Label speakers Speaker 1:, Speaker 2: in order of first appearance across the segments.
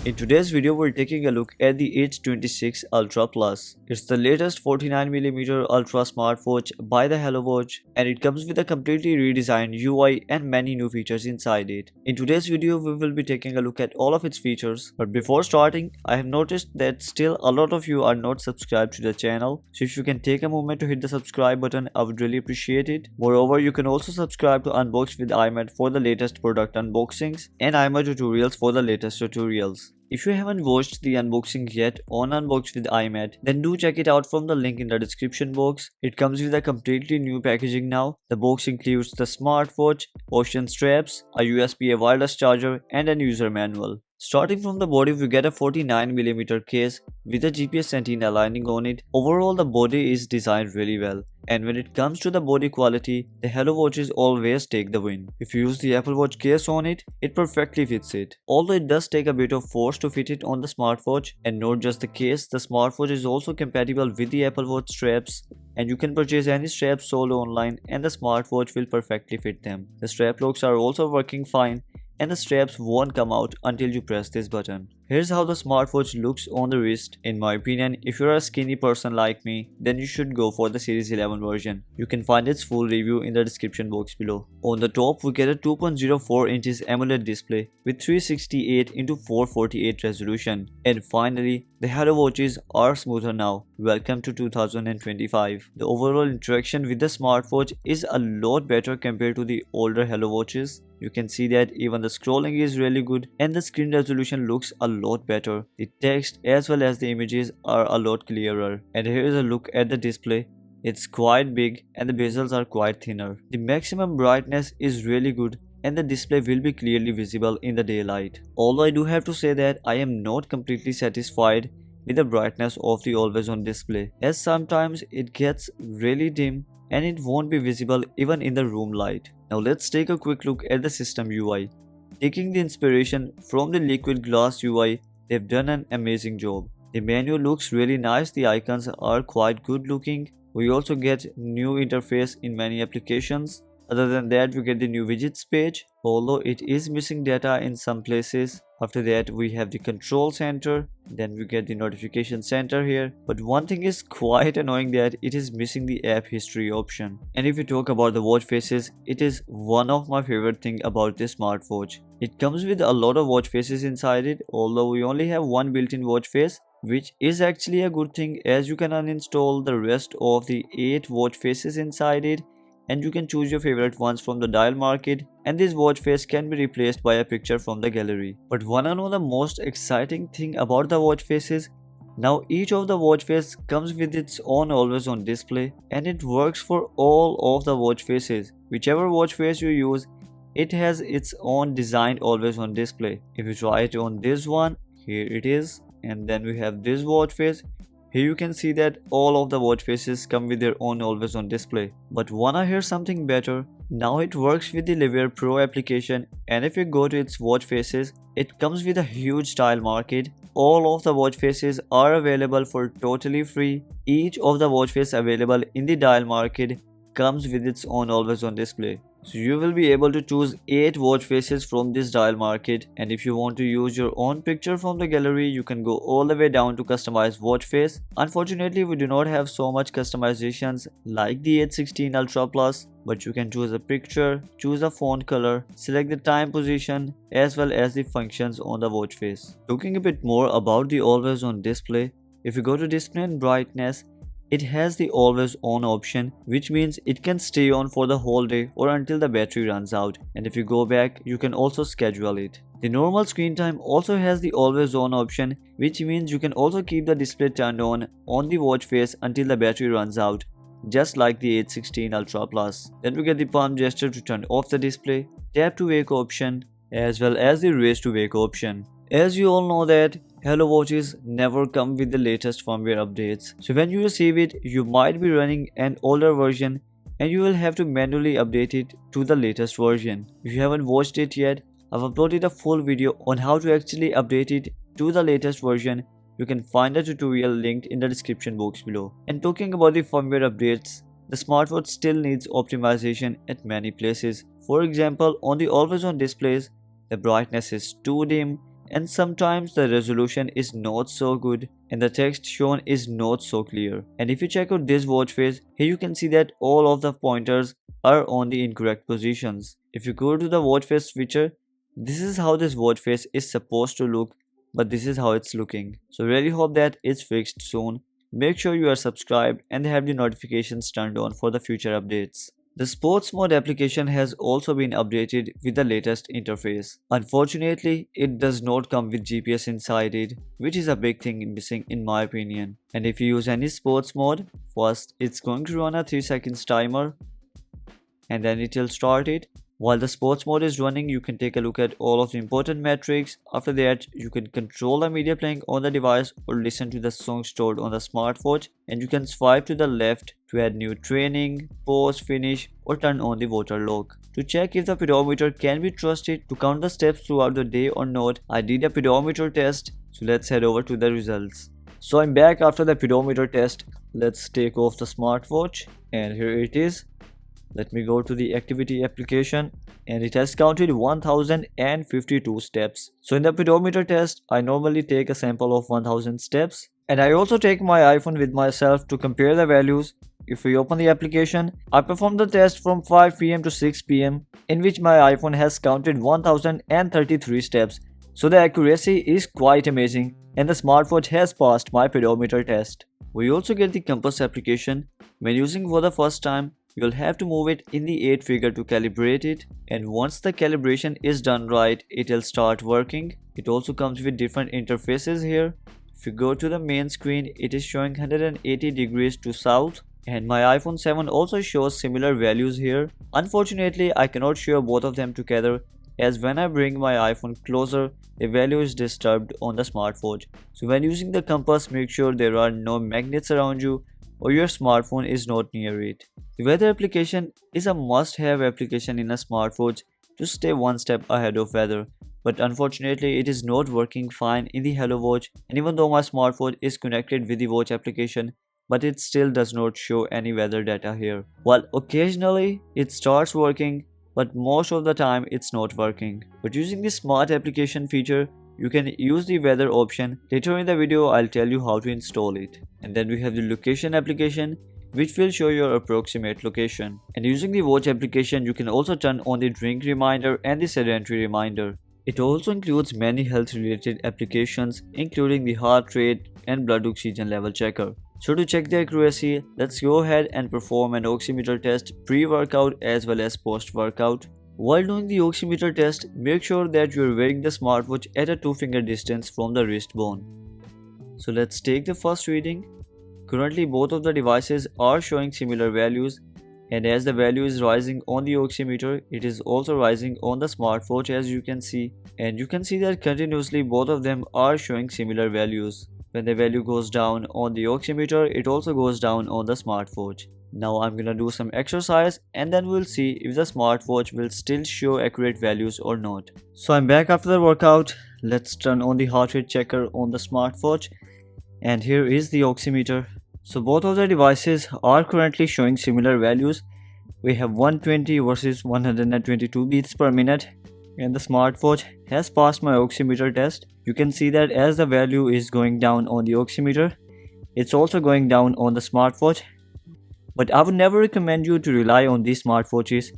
Speaker 1: In today's video, we're taking a look at the H26 Ultra Plus. It's the latest 49mm Ultra smartwatch by the Hello Watch, and it comes with a completely redesigned UI and many new features inside it. In today's video, we will be taking a look at all of its features, but before starting, I have noticed that still a lot of you are not subscribed to the channel, so if you can take a moment to hit the subscribe button, I would really appreciate it. Moreover, you can also subscribe to Unbox with iMAT for the latest product unboxings and iMAT tutorials for the latest tutorials. If you haven't watched the unboxing yet on Unbox with iMAT, then do check it out from the link in the description box. It comes with a completely new packaging now. The box includes the smartwatch, motion straps, a USB wireless charger, and a user manual. Starting from the body, we get a 49mm case with a GPS antenna lining on it. Overall, the body is designed really well. And when it comes to the body quality, the Hello Watches always take the win. If you use the Apple Watch case on it, it perfectly fits it. Although it does take a bit of force to fit it on the smartwatch, and not just the case, the smartwatch is also compatible with the Apple Watch straps, and you can purchase any straps sold online and the smartwatch will perfectly fit them. The strap locks are also working fine, and the straps won't come out until you press this button. Here's how the smartwatch looks on the wrist. In my opinion, if you're a skinny person like me, then you should go for the Series 11 version. You can find its full review in the description box below. On the top, we get a 2.04 inches AMOLED display with 368x448 resolution. And finally, the Hello Watches are smoother now. Welcome to 2025. The overall interaction with the smartwatch is a lot better compared to the older Hello Watches. You can see that even the scrolling is really good and the screen resolution looks a lot better. The text as well as the images are a lot clearer. And here is a look at the display. It's quite big and the bezels are quite thinner. The maximum brightness is really good and the display will be clearly visible in the daylight. Although I do have to say that I am not completely satisfied with the brightness of the always on display, as sometimes it gets really dim and it won't be visible even in the room light. Now let's take a quick look at the system UI. Taking the inspiration from the liquid glass UI, they've done an amazing job. The menu looks really nice, the icons are quite good looking. We also get new interface in many applications. Other than that, we get the new widgets page, although it is missing data in some places. After that, we have the control center, then we get the notification center here. But one thing is quite annoying, that it is missing the app history option. And if we talk about the watch faces, it is one of my favorite thing about this smartwatch. It comes with a lot of watch faces inside it, although we only have one built-in watch face, which is actually a good thing, as you can uninstall the rest of the 8 watch faces inside it, and you can choose your favorite ones from the dial market, and this watch face can be replaced by a picture from the gallery. But wanna know the most exciting thing about the watch faces? Now each of the watch face comes with its own always on display, and it works for all of the watch faces. Whichever watch face you use, it has its own designed always on display. If you try it on this one, here it is, and then we have this watch face. Here you can see that all of the watch faces come with their own always on display. But wanna hear something better? Now it works with the Liver Pro application, and if you go to its watch faces, it comes with a huge tile market. All of the watch faces are available for totally free. Each of the watch face available in the dial market comes with its own always on display. So you will be able to choose 8 watch faces from this dial market, and if you want to use your own picture from the gallery, you can go all the way down to customize watch face. Unfortunately, we do not have so much customizations like the H16 Ultra Plus, but you can choose a picture, choose a font color, select the time position as well as the functions on the watch face. Talking a bit more about the always on display, if you go to display and brightness, it has the always on option, which means it can stay on for the whole day or until the battery runs out, and if you go back, you can also schedule it. The normal screen time also has the always on option, which means you can also keep the display turned on the watch face until the battery runs out, just like the H16 Ultra Plus. Then we get the palm gesture to turn off the display, tap to wake option, as well as the raise to wake option. As you all know that Hello Watches never come with the latest firmware updates, so when you receive it, you might be running an older version and you will have to manually update it to the latest version. If you haven't watched it yet, I've uploaded a full video on how to actually update it to the latest version. You can find the tutorial linked in the description box below. And talking about the firmware updates, the smartwatch still needs optimization at many places. For example, on the always on displays, the brightness is too dim and sometimes the resolution is not so good and the text shown is not so clear. And if you check out this watch face, here you can see that all of the pointers are on the incorrect positions. If you go to the watch face feature, this is how this watch face is supposed to look, but this is how it's looking. So really hope that it's fixed soon. Make sure you are subscribed and have the notifications turned on for the future updates. The sports mode application has also been updated with the latest interface. Unfortunately, it does not come with GPS inside it, which is a big thing missing in my opinion. And if you use any sports mode, first it's going to run a 3 seconds timer and then it will start it. While the sports mode is running, you can take a look at all of the important metrics. After that, you can control the media playing on the device or listen to the song stored on the smartwatch, and you can swipe to the left to add new training, pause, finish, or turn on the water lock. To check if the pedometer can be trusted to count the steps throughout the day or not, I did a pedometer test, so let's head over to the results. So I'm back after the pedometer test. Let's take off the smartwatch and here it is. Let me go to the activity application and it has counted 1052 steps. So in the pedometer test, I normally take a sample of 1000 steps and I also take my iPhone with myself to compare the values. If we open the application, I performed the test from 5 PM to 6 PM in which my iPhone has counted 1033 steps. So the accuracy is quite amazing and the smartwatch has passed my pedometer test. We also get the compass application. When using for the first time, you'll have to move it in the 8 figure to calibrate it, and once the calibration is done right, it'll start working. It also comes with different interfaces here. If you go to the main screen, it is showing 180 degrees to south, and my iPhone 7 also shows similar values here. Unfortunately, I cannot show both of them together, as when I bring my iPhone closer, the value is disturbed on the smartwatch. So when using the compass, make sure there are no magnets around you or your smartphone is not near it. The weather application is a must-have application in a smartwatch to stay one step ahead of weather. But unfortunately, it is not working fine in the Hello Watch, and even though my smartwatch is connected with the watch application, but it still does not show any weather data here. While occasionally it starts working, but most of the time it's not working. But using the smart application feature, you can use the weather option. Later in the video, I'll tell you how to install it. And then we have the location application, which will show your approximate location. And using the watch application, you can also turn on the drink reminder and the sedentary reminder. It also includes many health related applications, including the heart rate and blood oxygen level checker. So to check the accuracy, let's go ahead and perform an oximeter test pre-workout as well as post-workout. While doing the oximeter test, make sure that you are wearing the smartwatch at a 2-finger distance from the wrist bone. So let's take the first reading. Currently both of the devices are showing similar values, and as the value is rising on the oximeter, it is also rising on the smartwatch as you can see. And you can see that continuously both of them are showing similar values. When the value goes down on the oximeter, it also goes down on the smartwatch. Now I'm gonna do some exercise and then we'll see if the smartwatch will still show accurate values or not. So I'm back after the workout. Let's turn on the heart rate checker on the smartwatch, and here is the oximeter. So both of the devices are currently showing similar values. We have 120 versus 122 beats per minute, and the smartwatch has passed my oximeter test. You can see that as the value is going down on the oximeter, it's also going down on the smartwatch. But I would never recommend you to rely on these smartwatches,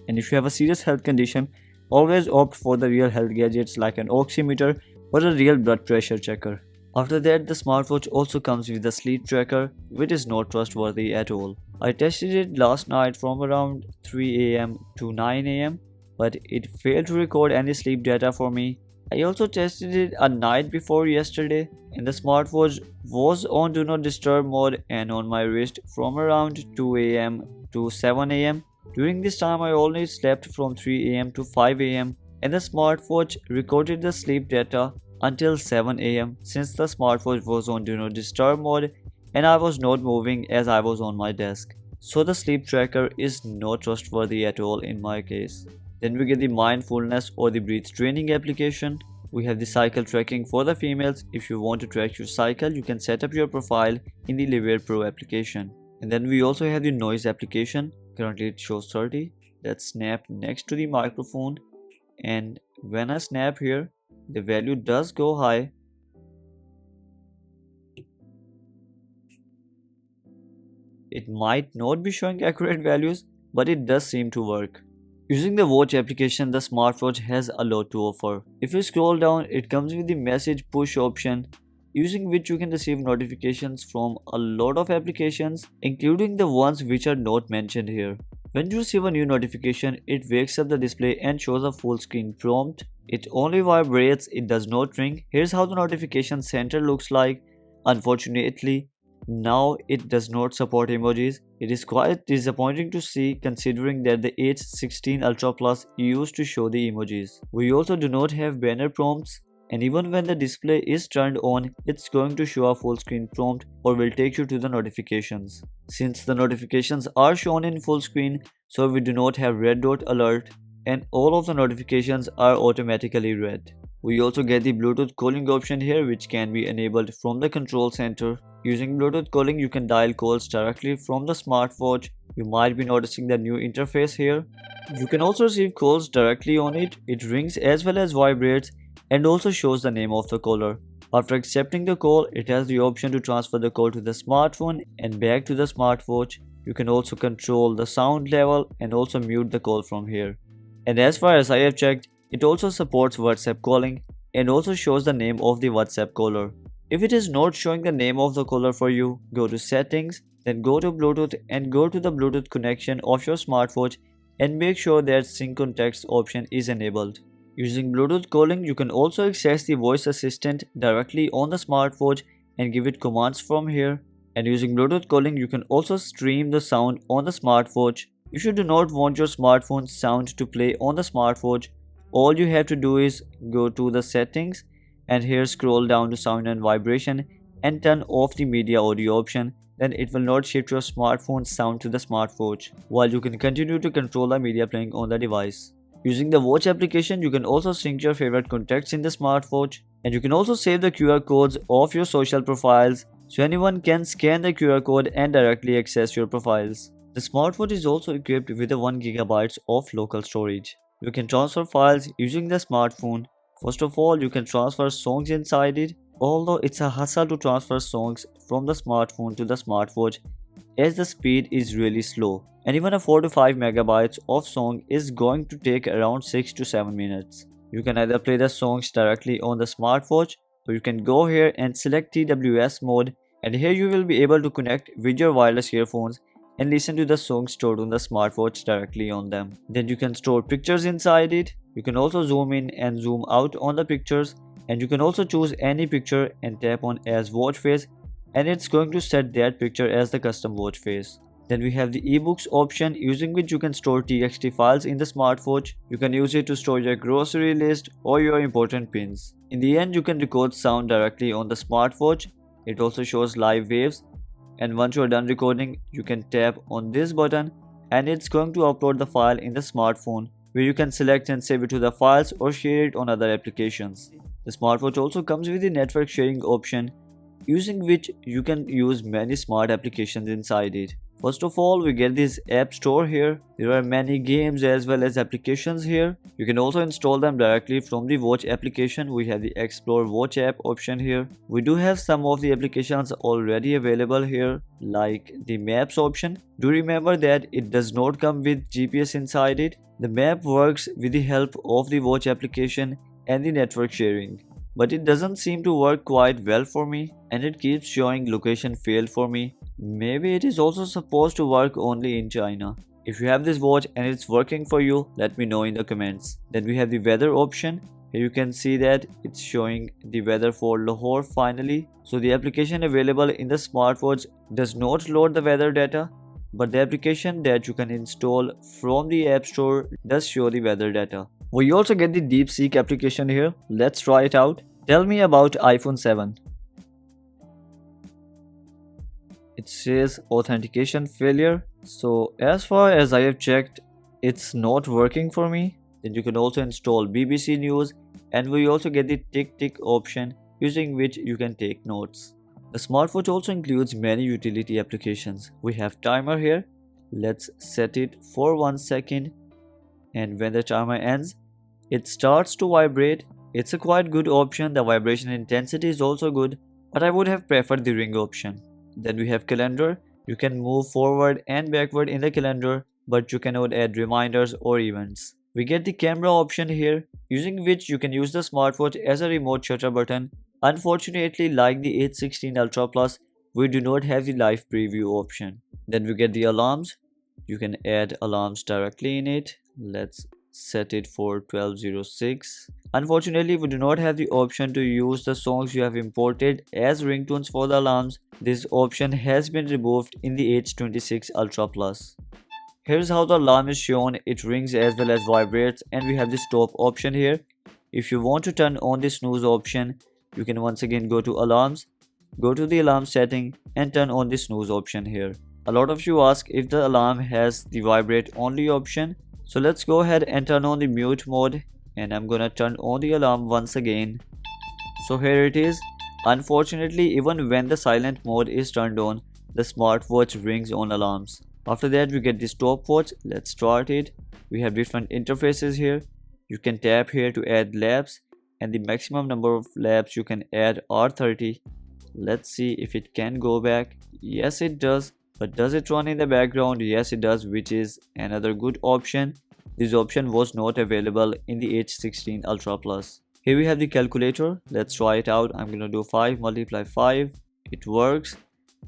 Speaker 1: and if you have a serious health condition, always opt for the real health gadgets like an oximeter or a real blood pressure checker. After that, the smartwatch also comes with a sleep tracker, which is not trustworthy at all. I tested it last night from around 3 AM to 9 AM, but it failed to record any sleep data for me. I also tested it a night before yesterday, and the smartwatch was on Do Not Disturb mode and on my wrist from around 2 AM to 7 AM. During this time, I only slept from 3 AM to 5 AM, and the smartwatch recorded the sleep data until 7 AM since the smartwatch was on Do Not Disturb mode and I was not moving as I was on my desk. So the sleep tracker is not trustworthy at all in my case. Then we get the mindfulness or the breath training application. We have the cycle tracking for the females. If you want to track your cycle, you can set up your profile in the Liveair Pro application. And then we also have the noise application. Currently it shows 30. Let's snap next to the microphone, and when I snap here, the value does go high. It might not be showing accurate values, but it does seem to work. Using the watch application, the smartwatch has a lot to offer. If you scroll down, it comes with the message push option, using which you can receive notifications from a lot of applications, including the ones which are not mentioned here. When you receive a new notification, it wakes up the display and shows a full screen prompt. It only vibrates, it does not ring. Here's how the notification center looks like. Unfortunately, now it does not support emojis. It is quite disappointing to see considering that the H16 Ultra Plus used to show the emojis. We also do not have banner prompts, and even when the display is turned on, it's going to show a full screen prompt or will take you to the notifications. Since the notifications are shown in full screen, so we do not have red dot alert, and all of the notifications are automatically red. We also get the Bluetooth calling option here, which can be enabled from the control center. Using Bluetooth calling, you can dial calls directly from the smartwatch. You might be noticing the new interface here. You can also receive calls directly on it. It rings as well as vibrates and also shows the name of the caller. After accepting the call, it has the option to transfer the call to the smartphone and back to the smartwatch. You can also control the sound level and also mute the call from here. And as far as I have checked, it also supports WhatsApp calling and also shows the name of the WhatsApp caller. If it is not showing the name of the caller for you, go to settings, then go to Bluetooth and go to the Bluetooth connection of your smartwatch and make sure that sync context option is enabled. Using Bluetooth calling, you can also access the voice assistant directly on the smartwatch and give it commands from here. And using Bluetooth calling, you can also stream the sound on the smartwatch. If you do not want your smartphone's sound to play on the smartwatch, all you have to do is go to the settings and here scroll down to sound and vibration and turn off the media audio option. Then it will not shift your smartphone's sound to the smartwatch, while you can continue to control the media playing on the device. Using the watch application, you can also sync your favorite contacts in the smartwatch, and you can also save the QR codes of your social profiles so anyone can scan the QR code and directly access your profiles. The smartwatch is also equipped with a 1 GB of local storage. You can transfer files using the smartphone. First of all, you can transfer songs inside it, although it's a hassle to transfer songs from the smartphone to the smartwatch as the speed is really slow, and even a 4 to 5 megabytes of song is going to take around 6 to 7 minutes. You can either play the songs directly on the smartwatch, or you can go here and select TWS mode, and here you will be able to connect with your wireless earphones and listen to the songs stored on the smartwatch directly on them. Then you can store pictures inside it. You can also zoom in and zoom out on the pictures, and you can also choose any picture and tap on as watch face, and it's going to set that picture as the custom watch face. Then we have the ebooks option, using which you can store TXT files in the smartwatch. You can use it to store your grocery list or your important pins. In the end, you can record sound directly on the smartwatch. It also shows live waves, and once you are done recording, you can tap on this button and it's going to upload the file in the smartphone, where you can select and save it to the files or share it on other applications. The smartwatch also comes with the network sharing option, using which you can use many smart applications inside it. First of all, we get this app store here. There are many games as well as applications here. You can also install them directly from the watch application. We have the Explore Watch app option here. We do have some of the applications already available here, like the Maps option. Do remember that it does not come with GPS inside it. The map works with the help of the watch application and the network sharing, but it doesn't seem to work quite well for me, and it keeps showing location failed for me. Maybe it is also supposed to work only in China. If you have this watch and it's working for you, let me know in the comments. Then we have the weather option. Here you can see that it's showing the weather for Lahore finally. So the application available in the smartwatch does not load the weather data, but the application that you can install from the App Store does show the weather data. We also get the DeepSeek application here. Let's try it out. Tell me about iPhone 7. It says authentication failure. So as far as I have checked, it's not working for me. Then you can also install BBC News, and we also get the tick option, using which you can take notes. The smartwatch also includes many utility applications. We have timer here. Let's set it for 1 second, and when the timer ends, it starts to vibrate, It's a quite good option. The vibration intensity is also good, but I would have preferred the ring option. Then we have calendar. You can move forward and backward in the calendar, but you cannot add reminders or events. We get the camera option here, using which you can use the smartwatch as a remote shutter button. Unfortunately, like the H16 Ultra Plus, we do not have the live preview option. Then we get the alarms. You can add alarms directly in it. Let's set it for 12:06. Unfortunately, we do not have the option to use the songs you have imported as ringtones for the alarms. This option has been removed in the H26 Ultra Plus. Here's how the alarm is shown. It rings as well as vibrates, and we have the stop option here. If you want to turn on the snooze option, you can once again go to alarms, go to the alarm setting and turn on the snooze option here. A lot of you ask if the alarm has the vibrate only option. So let's go ahead and turn on the mute mode, and I'm gonna turn on the alarm once again. So here it is. Unfortunately, even when the silent mode is turned on, the smartwatch rings on alarms. After that, we get the stopwatch. Let's start it. We have different interfaces here. You can tap here to add laps, and the maximum number of laps you can add are 30. Let's see if it can go back. Yes, it does. But does it run in the background? Yes, it does, which is another good option. This option was not available in the H16 Ultra Plus. Here we have the calculator. Let's try it out. I'm gonna do 5 multiply 5. It works.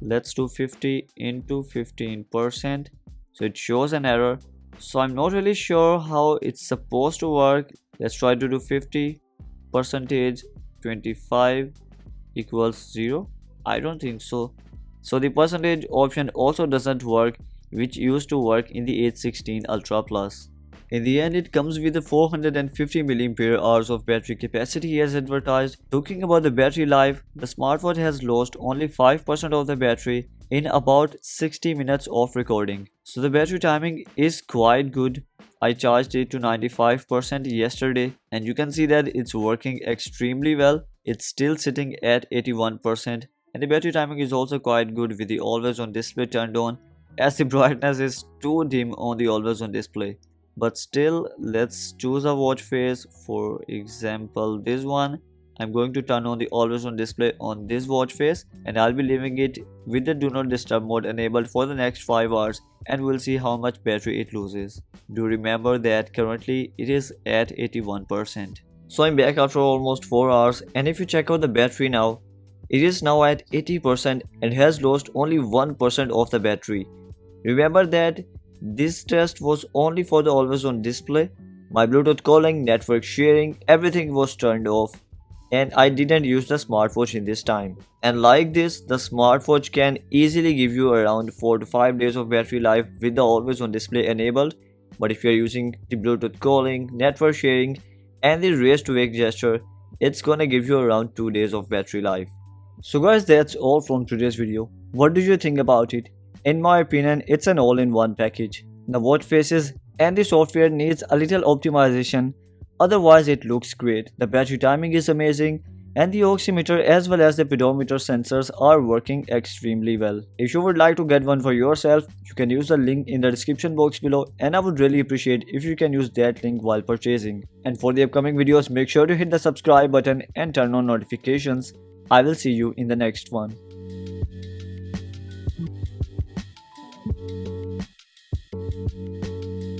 Speaker 1: Let's do 50 into 15%. So it shows an error. So I'm not really sure how it's supposed to work. Let's try to do 50 percentage 25 equals 0. I don't think so. So the percentage option also doesn't work, which used to work in the H16 Ultra Plus. In the end, it comes with a 450 mAh of battery capacity as advertised. Talking about the battery life, the smartwatch has lost only 5% of the battery in about 60 minutes of recording. So the battery timing is quite good. I charged it to 95% yesterday, and you can see that it's working extremely well. It's still sitting at 81%. And the battery timing is also quite good with the always on display turned on, as the brightness is too dim on the always on display. But still, let's choose a watch face. For example, this one. I'm going to turn on the always on display on this watch face, and I'll be leaving it with the do not disturb mode enabled for the next 5 hours, and we'll see how much battery it loses. Do remember that currently it is at 81%. So I'm back after almost 4 hours, and if you check out the battery now, it is now at 80% and has lost only 1% of the battery. Remember that this test was only for the always on display. My Bluetooth calling, network sharing, everything was turned off, and I didn't use the smartwatch in this time. And like this, the smartwatch can easily give you around 4 to 5 days of battery life with the always on display enabled. But if you are using the Bluetooth calling, network sharing and the raise to wake gesture, it's gonna give you around 2 days of battery life. So guys, that's all from today's video. What do you think about it? In my opinion, it's an all-in-one package. The watch faces and the software needs a little optimization, otherwise it looks great. The battery timing is amazing, and the oximeter as well as the pedometer sensors are working extremely well. If you would like to get one for yourself, you can use the link in the description box below, and I would really appreciate if you can use that link while purchasing. And for the upcoming videos, make sure to hit the subscribe button and turn on notifications. I will see you in the next one.